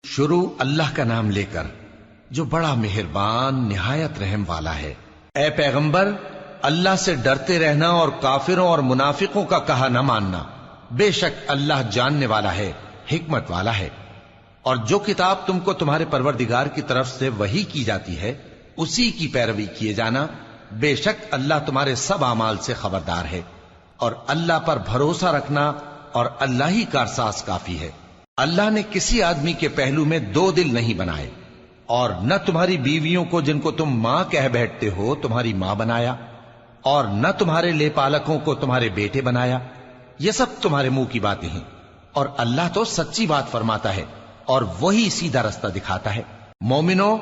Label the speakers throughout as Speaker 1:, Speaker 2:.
Speaker 1: شروع اللہ کا نام لے کر جو بڑا مہربان نہایت رحم والا ہے۔ اے پیغمبر، اللہ سے ڈرتے رہنا اور کافروں اور منافقوں کا کہا نہ ماننا، بے شک اللہ جاننے والا ہے، حکمت والا ہے۔ اور جو کتاب تم کو تمہارے پروردگار کی طرف سے وحی کی جاتی ہے اسی کی پیروی کیے جانا، بے شک اللہ تمہارے سب اعمال سے خبردار ہے۔ اور اللہ پر بھروسہ رکھنا اور اللہ ہی کارساز کافی ہے۔ اللہ نے کسی آدمی کے پہلو میں دو دل نہیں بنائے، اور نہ تمہاری بیویوں کو جن کو تم ماں کہہ بیٹھتے ہو تمہاری ماں بنایا، اور نہ تمہارے لے پالکوں کو تمہارے بیٹے بنایا۔ یہ سب تمہارے منہ کی باتیں ہیں، اور اللہ تو سچی بات فرماتا ہے اور وہی سیدھا رستہ دکھاتا ہے۔ مومنو،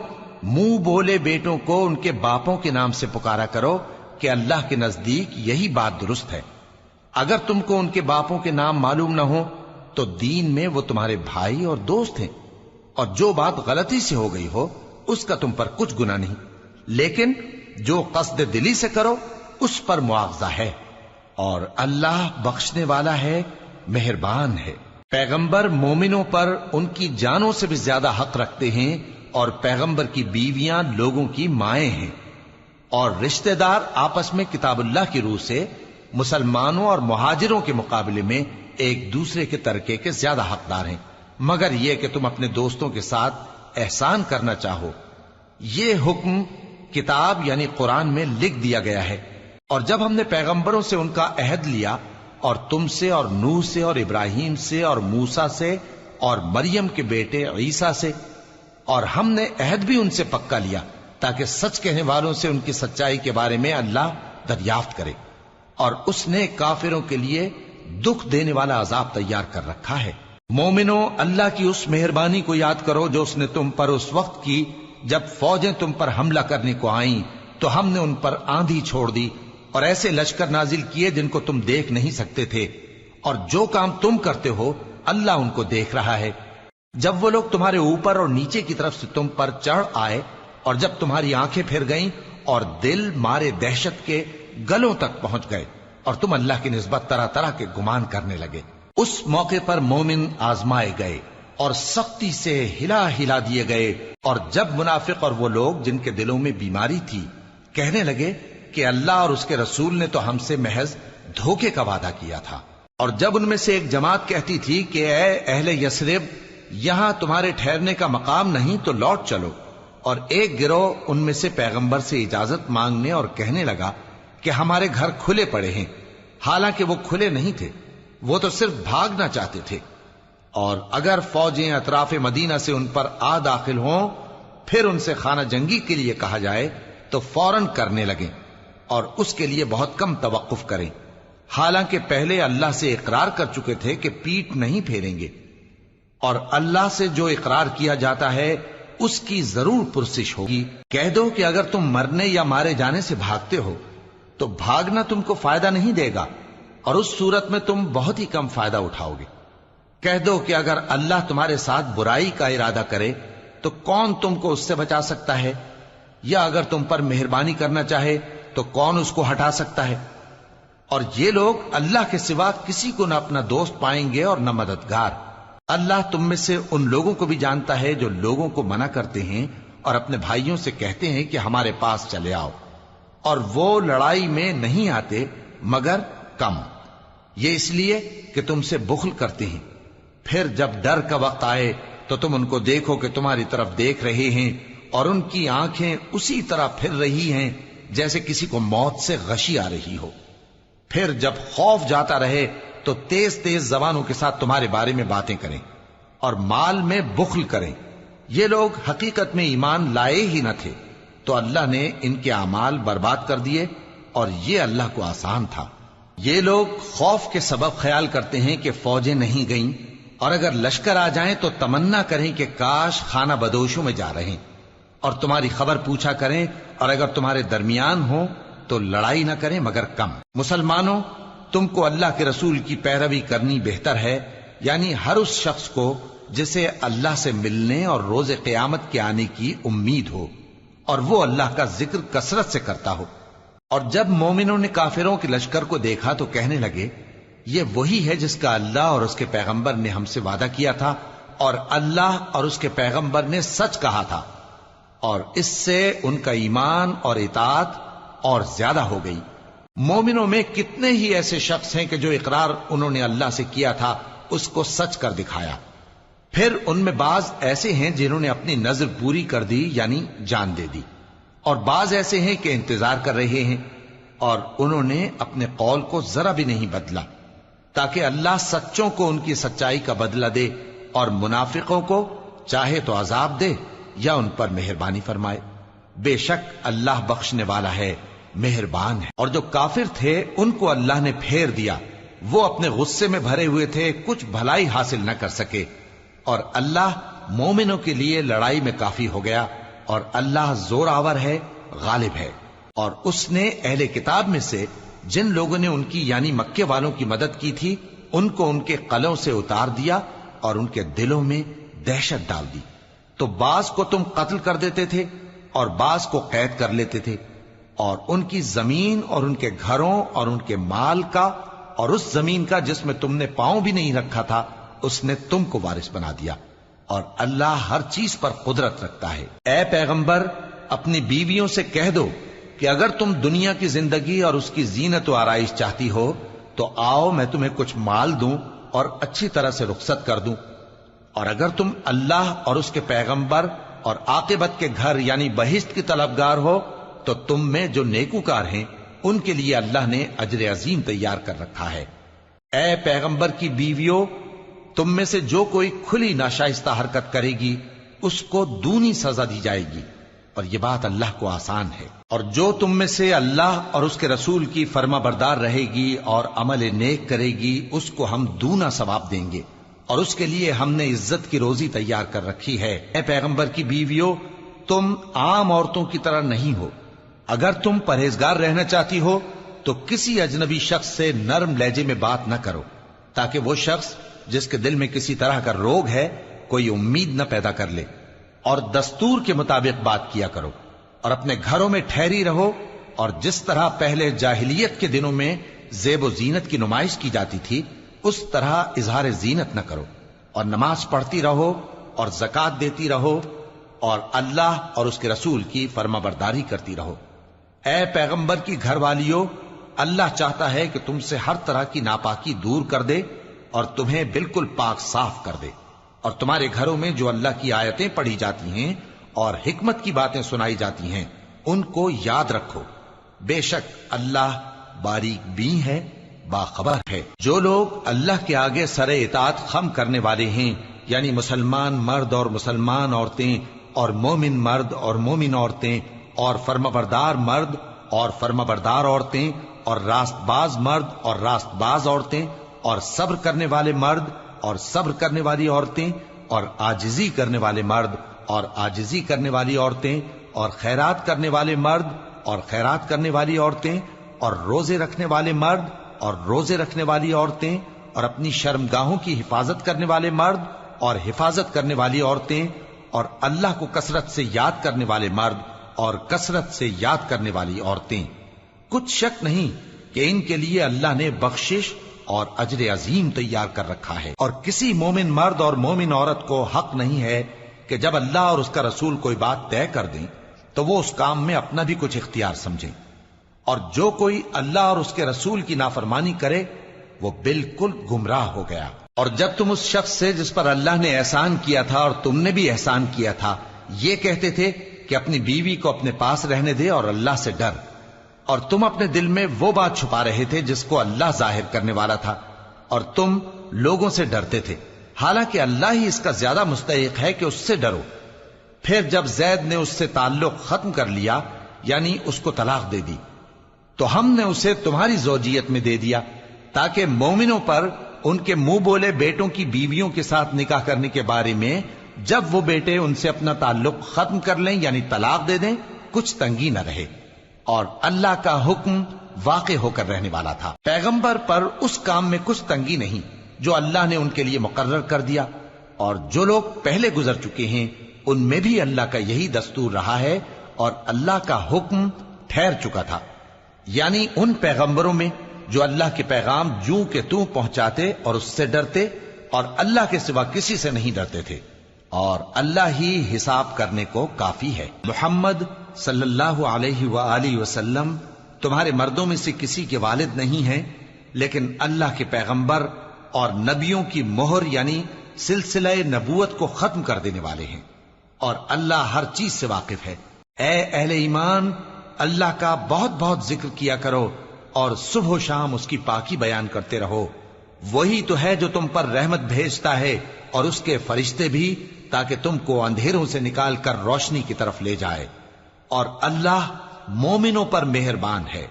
Speaker 1: منہ بولے بیٹوں کو ان کے باپوں کے نام سے پکارا کرو کہ اللہ کے نزدیک یہی بات درست ہے۔ اگر تم کو ان کے باپوں کے نام معلوم نہ ہو تو دین میں وہ تمہارے بھائی اور دوست ہیں، اور جو بات غلطی سے ہو گئی ہو اس کا تم پر کچھ گناہ نہیں، لیکن جو قصد دلی سے کرو اس پر مواخذہ ہے، اور اللہ بخشنے والا ہے، مہربان ہے۔ پیغمبر مومنوں پر ان کی جانوں سے بھی زیادہ حق رکھتے ہیں، اور پیغمبر کی بیویاں لوگوں کی مائیں ہیں، اور رشتہ دار آپس میں کتاب اللہ کی روح سے مسلمانوں اور مہاجروں کے مقابلے میں ایک دوسرے کے ترکے کے زیادہ حقدار ہیں، مگر یہ کہ تم اپنے دوستوں کے ساتھ احسان کرنا چاہو۔ یہ حکم کتاب یعنی قرآن میں لکھ دیا گیا ہے۔ اور جب ہم نے پیغمبروں سے ان کا عہد لیا، اور تم سے اور نوح سے اور ابراہیم سے اور موسیٰ سے اور مریم کے بیٹے عیسیٰ سے، اور ہم نے عہد بھی ان سے پکا لیا تاکہ سچ کہنے والوں سے ان کی سچائی کے بارے میں اللہ دریافت کرے، اور اس نے کافروں کے لیے دکھ دینے والا عذاب تیار کر رکھا ہے۔ مومنو، اللہ کی اس مہربانی کو یاد کرو جو اس نے تم پر اس وقت کی جب فوجیں تم پر حملہ کرنے کو آئیں تو ہم نے ان پر آندھی چھوڑ دی اور ایسے لشکر نازل کیے جن کو تم دیکھ نہیں سکتے تھے، اور جو کام تم کرتے ہو اللہ ان کو دیکھ رہا ہے۔ جب وہ لوگ تمہارے اوپر اور نیچے کی طرف سے تم پر چڑھ آئے، اور جب تمہاری آنکھیں پھر گئیں اور دل مارے دہشت کے گلوں تک پہنچ گئے، اور تم اللہ کی نسبت طرح طرح کے گمان کرنے لگے، اس موقع پر مومن آزمائے گئے اور سختی سے ہلا ہلا دیے گئے۔ اور جب منافق اور وہ لوگ جن کے دلوں میں بیماری تھی کہنے لگے کہ اللہ اور اس کے رسول نے تو ہم سے محض دھوکے کا وعدہ کیا تھا، اور جب ان میں سے ایک جماعت کہتی تھی کہ اے اہل یثرب، یہاں تمہارے ٹھہرنے کا مقام نہیں تو لوٹ چلو، اور ایک گروہ ان میں سے پیغمبر سے اجازت مانگنے اور کہنے لگا کہ ہمارے گھر کھلے پڑے ہیں، حالانکہ وہ کھلے نہیں تھے، وہ تو صرف بھاگنا چاہتے تھے۔ اور اگر فوجیں اطراف مدینہ سے ان پر آ داخل ہوں پھر ان سے خانہ جنگی کے لیے کہا جائے تو فوراً کرنے لگیں، اور اس کے لیے بہت کم توقف کریں، حالانکہ پہلے اللہ سے اقرار کر چکے تھے کہ پیٹ نہیں پھیریں گے، اور اللہ سے جو اقرار کیا جاتا ہے اس کی ضرور پرسش ہوگی۔ کہہ دو کہ اگر تم مرنے یا مارے جانے سے بھاگتے ہو تو بھاگنا تم کو فائدہ نہیں دے گا، اور اس صورت میں تم بہت ہی کم فائدہ اٹھاؤ گے۔ کہہ دو کہ اگر اللہ تمہارے ساتھ برائی کا ارادہ کرے تو کون تم کو اس سے بچا سکتا ہے، یا اگر تم پر مہربانی کرنا چاہے تو کون اس کو ہٹا سکتا ہے۔ اور یہ لوگ اللہ کے سوا کسی کو نہ اپنا دوست پائیں گے اور نہ مددگار۔ اللہ تم میں سے ان لوگوں کو بھی جانتا ہے جو لوگوں کو منع کرتے ہیں اور اپنے بھائیوں سے کہتے ہیں کہ ہمارے پاس چلے آؤ، اور وہ لڑائی میں نہیں آتے مگر کم، یہ اس لیے کہ تم سے بخل کرتے ہیں۔ پھر جب ڈر کا وقت آئے تو تم ان کو دیکھو کہ تمہاری طرف دیکھ رہے ہیں، اور ان کی آنکھیں اسی طرح پھر رہی ہیں جیسے کسی کو موت سے غشی آ رہی ہو۔ پھر جب خوف جاتا رہے تو تیز تیز زبانوں کے ساتھ تمہارے بارے میں باتیں کریں اور مال میں بخل کریں۔ یہ لوگ حقیقت میں ایمان لائے ہی نہ تھے، تو اللہ نے ان کے اعمال برباد کر دیے، اور یہ اللہ کو آسان تھا۔ یہ لوگ خوف کے سبب خیال کرتے ہیں کہ فوجیں نہیں گئیں، اور اگر لشکر آ جائیں تو تمنا کریں کہ کاش خانہ بدوشوں میں جا رہے، اور تمہاری خبر پوچھا کریں، اور اگر تمہارے درمیان ہو تو لڑائی نہ کریں مگر کم۔ مسلمانوں، تم کو اللہ کے رسول کی پیروی کرنی بہتر ہے، یعنی ہر اس شخص کو جسے اللہ سے ملنے اور روز قیامت کے آنے کی امید ہو، اور وہ اللہ کا ذکر کثرت سے کرتا ہو۔ اور جب مومنوں نے کافروں کے لشکر کو دیکھا تو کہنے لگے یہ وہی ہے جس کا اللہ اور اس کے پیغمبر نے ہم سے وعدہ کیا تھا، اور اللہ اور اس کے پیغمبر نے سچ کہا تھا، اور اس سے ان کا ایمان اور اطاعت اور زیادہ ہو گئی۔ مومنوں میں کتنے ہی ایسے شخص ہیں کہ جو اقرار انہوں نے اللہ سے کیا تھا اس کو سچ کر دکھایا۔ پھر ان میں بعض ایسے ہیں جنہوں نے اپنی نظر پوری کر دی، یعنی جان دے دی، اور بعض ایسے ہیں کہ انتظار کر رہے ہیں، اور انہوں نے اپنے قول کو ذرا بھی نہیں بدلا، تاکہ اللہ سچوں کو ان کی سچائی کا بدلہ دے اور منافقوں کو چاہے تو عذاب دے یا ان پر مہربانی فرمائے۔ بے شک اللہ بخشنے والا ہے، مہربان ہے۔ اور جو کافر تھے ان کو اللہ نے پھیر دیا، وہ اپنے غصے میں بھرے ہوئے تھے، کچھ بھلائی حاصل نہ کر سکے، اور اللہ مومنوں کے لیے لڑائی میں کافی ہو گیا، اور اللہ زور آور ہے، غالب ہے۔ اور اس نے اہل کتاب میں سے جن لوگوں نے ان کی یعنی مکے والوں کی مدد کی تھی ان کو ان کے قلعوں سے اتار دیا اور ان کے دلوں میں دہشت ڈال دی، تو بعض کو تم قتل کر دیتے تھے اور بعض کو قید کر لیتے تھے، اور ان کی زمین اور ان کے گھروں اور ان کے مال کا اور اس زمین کا جس میں تم نے پاؤں بھی نہیں رکھا تھا اس نے تم کو وارث بنا دیا، اور اللہ ہر چیز پر قدرت رکھتا ہے۔ اے پیغمبر، اپنی بیویوں سے کہہ دو کہ اگر تم دنیا کی زندگی اور اس کی زینت و آرائش چاہتی ہو تو آؤ میں تمہیں کچھ مال دوں اور اچھی طرح سے رخصت کر دوں، اور اگر تم اللہ اور اس کے پیغمبر اور عاقبت کے گھر یعنی بہشت کی طلبگار ہو تو تم میں جو نیکوکار ہیں ان کے لیے اللہ نے اجر عظیم تیار کر رکھا ہے۔ اے پیغمبر کی بیویوں، تم میں سے جو کوئی کھلی ناشائستہ حرکت کرے گی اس کو دونی سزا دی جائے گی، اور یہ بات اللہ کو آسان ہے۔ اور جو تم میں سے اللہ اور اس کے رسول کی فرما بردار رہے گی اور عمل نیک کرے گی اس کو ہم دونا ثواب دیں گے، اور اس کے لیے ہم نے عزت کی روزی تیار کر رکھی ہے۔ اے پیغمبر کی بیویوں، تم عام عورتوں کی طرح نہیں ہو۔ اگر تم پرہیزگار رہنا چاہتی ہو تو کسی اجنبی شخص سے نرم لہجے میں بات نہ کرو، تاکہ وہ شخص جس کے دل میں کسی طرح کا روگ ہے کوئی امید نہ پیدا کر لے، اور دستور کے مطابق بات کیا کرو، اور اپنے گھروں میں ٹھہری رہو، اور جس طرح پہلے جاہلیت کے دنوں میں زیب و زینت کی نمائش کی جاتی تھی اس طرح اظہار زینت نہ کرو، اور نماز پڑھتی رہو اور زکوٰۃ دیتی رہو، اور اللہ اور اس کے رسول کی فرما برداری کرتی رہو۔ اے پیغمبر کی گھر والیو، اللہ چاہتا ہے کہ تم سے ہر طرح کی ناپاکی دور کر دے اور تمہیں بالکل پاک صاف کر دے، اور تمہارے گھروں میں جو اللہ کی آیتیں پڑھی جاتی ہیں اور حکمت کی باتیں سنائی جاتی ہیں ان کو یاد رکھو، بے شک اللہ باریک بین ہے، باخبر ہے۔ جو لوگ اللہ کے آگے سر اطاعت خم کرنے والے ہیں، یعنی مسلمان مرد اور مسلمان عورتیں اور مومن مرد اور مومن عورتیں اور فرمانبردار مرد اور فرمانبردار عورتیں اور راست باز مرد اور راست باز عورتیں اور صبر کرنے والے مرد اور صبر کرنے والی عورتیں اور عاجزی کرنے والے مرد اور عاجزی کرنے والی عورتیں اور خیرات کرنے والے مرد اور خیرات کرنے والی عورتیں اور روزے رکھنے والے مرد اور روزے رکھنے والی عورتیں اور اپنی شرمگاہوں کی حفاظت کرنے والے مرد اور حفاظت کرنے والی عورتیں اور اللہ کو کثرت سے یاد کرنے والے مرد اور کثرت سے یاد کرنے والی عورتیں۔ کچھ شک نہیں کہ ان کے لیے اللہ نے بخشش اور اجر عظیم تیار کر رکھا ہے۔ اور کسی مومن مرد اور مومن عورت کو حق نہیں ہے کہ جب اللہ اور اس کا رسول کوئی بات طے کر دیں تو وہ اس کام میں اپنا بھی کچھ اختیار سمجھیں، اور جو کوئی اللہ اور اس کے رسول کی نافرمانی کرے وہ بالکل گمراہ ہو گیا۔ اور جب تم اس شخص سے جس پر اللہ نے احسان کیا تھا اور تم نے بھی احسان کیا تھا یہ کہتے تھے کہ اپنی بیوی کو اپنے پاس رہنے دے اور اللہ سے ڈر، اور تم اپنے دل میں وہ بات چھپا رہے تھے جس کو اللہ ظاہر کرنے والا تھا، اور تم لوگوں سے ڈرتے تھے، حالانکہ اللہ ہی اس کا زیادہ مستحق ہے کہ اس سے ڈرو۔ پھر جب زید نے اس سے تعلق ختم کر لیا یعنی اس کو طلاق دے دی تو ہم نے اسے تمہاری زوجیت میں دے دیا تاکہ مومنوں پر ان کے منہ بولے بیٹوں کی بیویوں کے ساتھ نکاح کرنے کے بارے میں جب وہ بیٹے ان سے اپنا تعلق ختم کر لیں یعنی طلاق دے دیں کچھ تنگی نہ رہے، اور اللہ کا حکم واقع ہو کر رہنے والا تھا۔ پیغمبر پر اس کام میں کچھ تنگی نہیں جو اللہ نے ان کے لیے مقرر کر دیا، اور جو لوگ پہلے گزر چکے ہیں ان میں بھی اللہ کا یہی دستور رہا ہے، اور اللہ کا حکم ٹھہر چکا تھا، یعنی ان پیغمبروں میں جو اللہ کے پیغام جوں کہ توں پہنچاتے اور اس سے ڈرتے اور اللہ کے سوا کسی سے نہیں ڈرتے تھے، اور اللہ ہی حساب کرنے کو کافی ہے۔ محمد صلی اللہ علیہ وآلہ وسلم تمہارے مردوں میں سے کسی کے والد نہیں ہیں، لیکن اللہ کے پیغمبر اور نبیوں کی مہر یعنی سلسلہ نبوت کو ختم کر دینے والے ہیں، اور اللہ ہر چیز سے واقف ہے۔ اے اہل ایمان، اللہ کا بہت بہت ذکر کیا کرو اور صبح و شام اس کی پاکی بیان کرتے رہو۔ وہی تو ہے جو تم پر رحمت بھیجتا ہے اور اس کے فرشتے بھی، تاکہ تم کو اندھیروں سے نکال کر روشنی کی طرف لے جائے، اور اللہ مومنوں پر مہربان ہے۔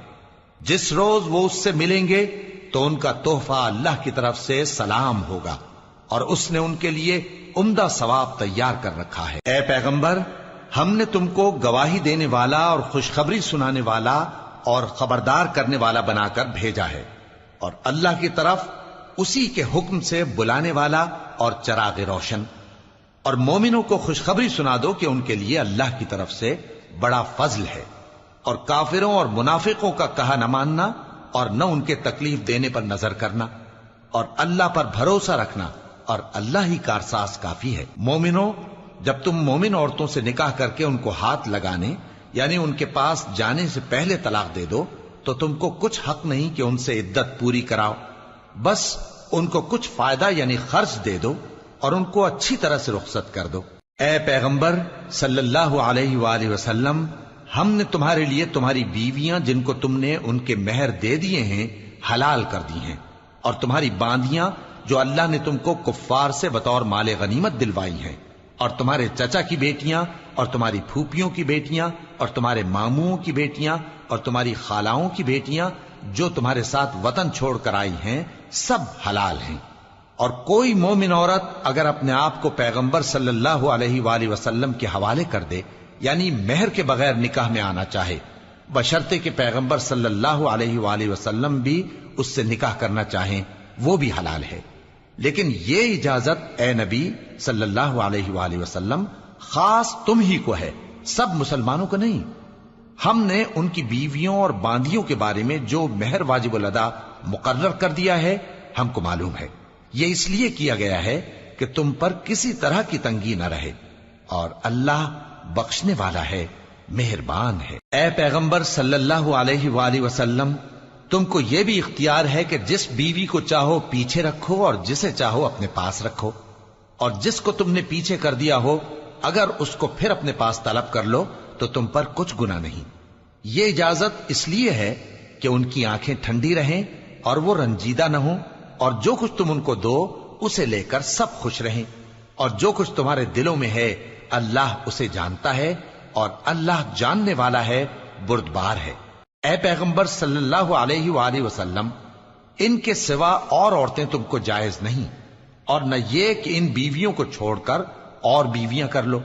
Speaker 1: جس روز وہ اس سے ملیں گے تو ان کا تحفہ اللہ کی طرف سے سلام ہوگا، اور اس نے ان کے لیے عمدہ ثواب تیار کر رکھا ہے۔ اے پیغمبر، ہم نے تم کو گواہی دینے والا اور خوشخبری سنانے والا اور خبردار کرنے والا بنا کر بھیجا ہے، اور اللہ کی طرف اسی کے حکم سے بلانے والا اور چراغ روشن۔ اور مومنوں کو خوشخبری سنا دو کہ ان کے لیے اللہ کی طرف سے بڑا فضل ہے، اور کافروں اور منافقوں کا کہا نہ ماننا اور نہ ان کے تکلیف دینے پر نظر کرنا، اور اللہ پر بھروسہ رکھنا، اور اللہ ہی کارساز کافی ہے۔ مومنوں، جب تم مومن عورتوں سے نکاح کر کے ان کو ہاتھ لگانے یعنی ان کے پاس جانے سے پہلے طلاق دے دو تو تم کو کچھ حق نہیں کہ ان سے عدت پوری کراؤ، بس ان کو کچھ فائدہ یعنی خرچ دے دو اور ان کو اچھی طرح سے رخصت کر دو۔ اے پیغمبر صلی اللہ علیہ وآلہ وسلم، ہم نے تمہارے لیے تمہاری بیویاں جن کو تم نے ان کے مہر دے دیے ہیں حلال کر دی ہیں، اور تمہاری باندیاں جو اللہ نے تم کو کفار سے بطور مال غنیمت دلوائی ہیں، اور تمہارے چچا کی بیٹیاں اور تمہاری پھوپھیوں کی بیٹیاں اور تمہارے ماموں کی بیٹیاں اور تمہاری خالاؤں کی بیٹیاں جو تمہارے ساتھ وطن چھوڑ کر آئی ہیں، سب حلال ہیں۔ اور کوئی مومن عورت اگر اپنے آپ کو پیغمبر صلی اللہ علیہ وآلہ وسلم کے حوالے کر دے یعنی مہر کے بغیر نکاح میں آنا چاہے، بشرطے کہ پیغمبر صلی اللہ علیہ وآلہ وسلم بھی اس سے نکاح کرنا چاہیں، وہ بھی حلال ہے۔ لیکن یہ اجازت اے نبی صلی اللہ علیہ وآلہ وسلم خاص تم ہی کو ہے، سب مسلمانوں کو نہیں۔ ہم نے ان کی بیویوں اور باندیوں کے بارے میں جو مہر واجب الادا مقرر کر دیا ہے ہم کو معلوم ہے، یہ اس لیے کیا گیا ہے کہ تم پر کسی طرح کی تنگی نہ رہے، اور اللہ بخشنے والا ہے، مہربان ہے۔ اے پیغمبر صلی اللہ علیہ وآلہ وسلم، تم کو یہ بھی اختیار ہے کہ جس بیوی کو چاہو پیچھے رکھو اور جسے چاہو اپنے پاس رکھو، اور جس کو تم نے پیچھے کر دیا ہو اگر اس کو پھر اپنے پاس طلب کر لو تو تم پر کچھ گناہ نہیں۔ یہ اجازت اس لیے ہے کہ ان کی آنکھیں ٹھنڈی رہیں اور وہ رنجیدہ نہ ہوں، اور جو کچھ تم ان کو دو اسے لے کر سب خوش رہیں، اور جو کچھ تمہارے دلوں میں ہے اللہ اسے جانتا ہے، اور اللہ جاننے والا ہے، بردبار ہے۔ اے پیغمبر صلی اللہ علیہ وآلہ وسلم، ان کے سوا اور عورتیں تم کو جائز نہیں، اور نہ یہ کہ ان بیویوں کو چھوڑ کر اور بیویاں کر لو،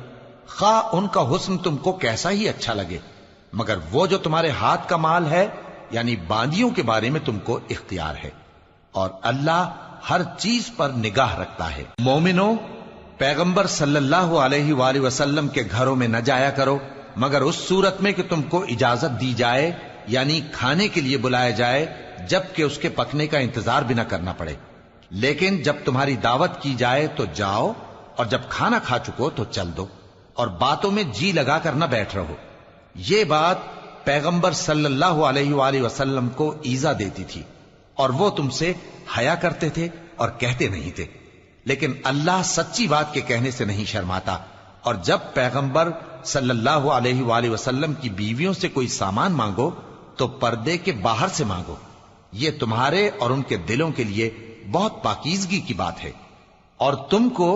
Speaker 1: خواہ ان کا حسن تم کو کیسا ہی اچھا لگے، مگر وہ جو تمہارے ہاتھ کا مال ہے یعنی باندیوں کے بارے میں تم کو اختیار ہے، اور اللہ ہر چیز پر نگاہ رکھتا ہے۔ مومنوں، پیغمبر صلی اللہ علیہ وآلہ وسلم کے گھروں میں نہ جایا کرو مگر اس صورت میں کہ تم کو اجازت دی جائے یعنی کھانے کے لیے بلایا جائے جبکہ اس کے پکنے کا انتظار بھی نہ کرنا پڑے، لیکن جب تمہاری دعوت کی جائے تو جاؤ، اور جب کھانا کھا چکو تو چل دو، اور باتوں میں جی لگا کر نہ بیٹھ رہو۔ یہ بات پیغمبر صلی اللہ علیہ وآلہ وسلم کو ایذا دیتی تھی، اور وہ تم سے حیا کرتے تھے اور کہتے نہیں تھے، لیکن اللہ سچی بات کے کہنے سے نہیں شرماتا، اور جب پیغمبر صلی اللہ علیہ وآلہ وسلم کی بیویوں سے کوئی سامان مانگو تو پردے کے باہر سے مانگو، یہ تمہارے اور ان کے دلوں کے لیے بہت پاکیزگی کی بات ہے۔ اور تم کو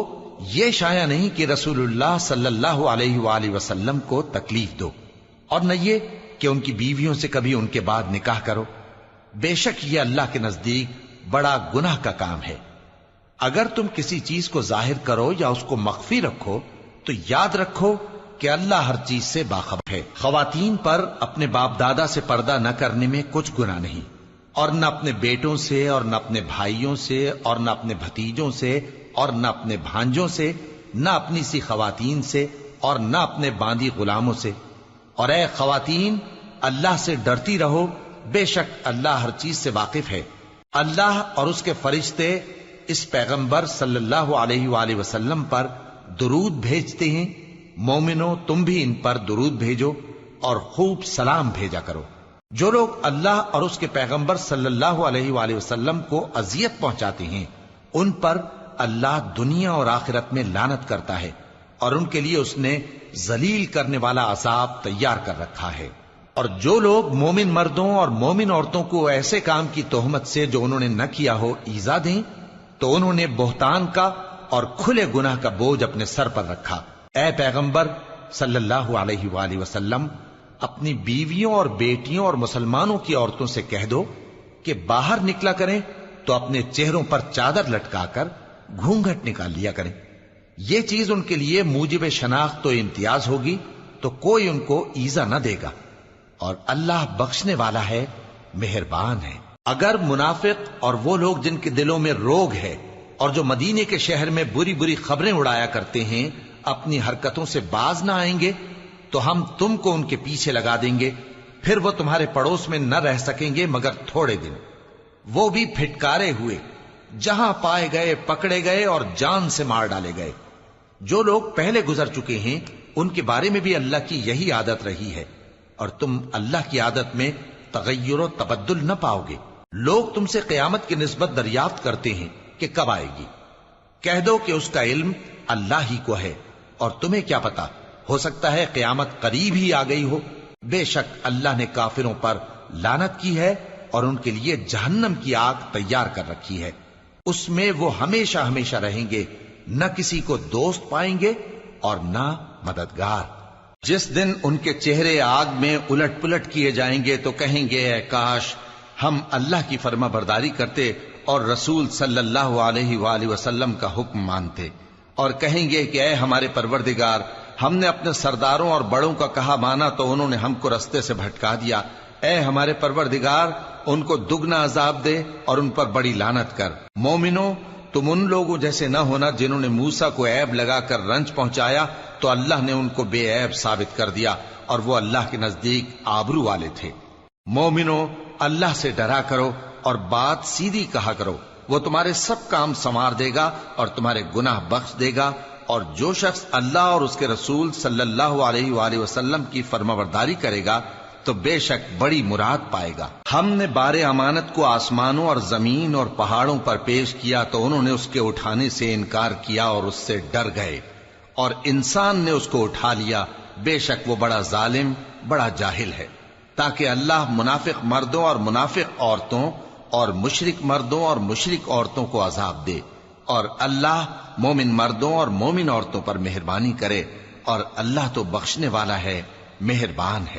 Speaker 1: یہ شایع نہیں کہ رسول اللہ صلی اللہ علیہ وآلہ وسلم کو تکلیف دو، اور نہ یہ کہ ان کی بیویوں سے کبھی ان کے بعد نکاح کرو، بے شک یہ اللہ کے نزدیک بڑا گناہ کا کام ہے۔ اگر تم کسی چیز کو ظاہر کرو یا اس کو مخفی رکھو تو یاد رکھو کہ اللہ ہر چیز سے باخبر ہے۔ خواتین پر اپنے باپ دادا سے پردہ نہ کرنے میں کچھ گناہ نہیں، اور نہ اپنے بیٹوں سے اور نہ اپنے بھائیوں سے اور نہ اپنے بھتیجوں سے اور نہ اپنے بھانجوں سے، نہ اپنی سی خواتین سے اور نہ اپنے باندی غلاموں سے۔ اور اے خواتین، اللہ سے ڈرتی رہو، بے شک اللہ ہر چیز سے واقف ہے۔ اللہ اور اس کے فرشتے اس پیغمبر صلی اللہ علیہ وآلہ وسلم پر درود بھیجتے ہیں، مومنو تم بھی ان پر درود بھیجو اور خوب سلام بھیجا کرو۔ جو لوگ اللہ اور اس کے پیغمبر صلی اللہ علیہ وآلہ وسلم کو اذیت پہنچاتے ہیں ان پر اللہ دنیا اور آخرت میں لعنت کرتا ہے، اور ان کے لیے اس نے ذلیل کرنے والا عذاب تیار کر رکھا ہے۔ اور جو لوگ مومن مردوں اور مومن عورتوں کو ایسے کام کی تہمت سے جو انہوں نے نہ کیا ہو ایذا دیں تو انہوں نے بہتان کا اور کھلے گناہ کا بوجھ اپنے سر پر رکھا۔ اے پیغمبر صلی اللہ علیہ وآلہ وسلم، اپنی بیویوں اور بیٹیوں اور مسلمانوں کی عورتوں سے کہہ دو کہ باہر نکلا کریں تو اپنے چہروں پر چادر لٹکا کر گھونگھٹ نکال لیا کریں۔ یہ چیز ان کے لیے موجب شناخت و امتیاز ہوگی تو کوئی ان کو ایذا نہ دے گا، اور اللہ بخشنے والا ہے، مہربان ہے۔ اگر منافق اور وہ لوگ جن کے دلوں میں روگ ہے اور جو مدینے کے شہر میں بری بری خبریں اڑایا کرتے ہیں اپنی حرکتوں سے باز نہ آئیں گے تو ہم تم کو ان کے پیچھے لگا دیں گے، پھر وہ تمہارے پڑوس میں نہ رہ سکیں گے مگر تھوڑے دن، وہ بھی پھٹکارے ہوئے، جہاں پائے گئے پکڑے گئے اور جان سے مار ڈالے گئے۔ جو لوگ پہلے گزر چکے ہیں ان کے بارے میں بھی اللہ کی یہی عادت رہی ہے، اور تم اللہ کی عادت میں تغیر و تبدل نہ پاؤ گے۔ لوگ تم سے قیامت کی نسبت دریافت کرتے ہیں کہ کب آئے گی، کہہ دو کہ اس کا علم اللہ ہی کو ہے، اور تمہیں کیا پتا، ہو سکتا ہے قیامت قریب ہی آ گئی ہو۔ بے شک اللہ نے کافروں پر لعنت کی ہے اور ان کے لیے جہنم کی آگ تیار کر رکھی ہے، اس میں وہ ہمیشہ ہمیشہ رہیں گے، نہ کسی کو دوست پائیں گے اور نہ مددگار۔ جس دن ان کے چہرے آگ میں الٹ پلٹ کیے جائیں گے تو کہیں گے اے کاش ہم اللہ کی فرما برداری کرتے اور رسول صلی اللہ علیہ وآلہ وسلم کا حکم مانتے، اور کہیں گے کہ اے ہمارے پروردگار، ہم نے اپنے سرداروں اور بڑوں کا کہا مانا تو انہوں نے ہم کو رستے سے بھٹکا دیا۔ اے ہمارے پروردگار، ان کو دگنا عذاب دے اور ان پر بڑی لعنت کر۔ مومنو تم ان لوگوں جیسے نہ ہونا جنہوں نے موسیٰ کو عیب لگا کر رنج پہنچایا تو اللہ نے ان کو بے عیب ثابت کر دیا، اور وہ اللہ کے نزدیک آبرو والے تھے۔ مومنو اللہ سے ڈرا کرو اور بات سیدھی کہا کرو، وہ تمہارے سب کام سنوار دے گا اور تمہارے گناہ بخش دے گا، اور جو شخص اللہ اور اس کے رسول صلی اللہ علیہ وآلہ وسلم کی فرمانبرداری کرے گا تو بے شک بڑی مراد پائے گا۔ ہم نے بار امانت کو آسمانوں اور زمین اور پہاڑوں پر پیش کیا تو انہوں نے اس کے اٹھانے سے انکار کیا اور اس سے ڈر گئے، اور انسان نے اس کو اٹھا لیا، بے شک وہ بڑا ظالم بڑا جاہل ہے۔ تاکہ اللہ منافق مردوں اور منافق عورتوں اور مشرک مردوں اور مشرک عورتوں کو عذاب دے، اور اللہ مومن مردوں اور مومن عورتوں پر مہربانی کرے، اور اللہ تو بخشنے والا ہے، مہربان ہے۔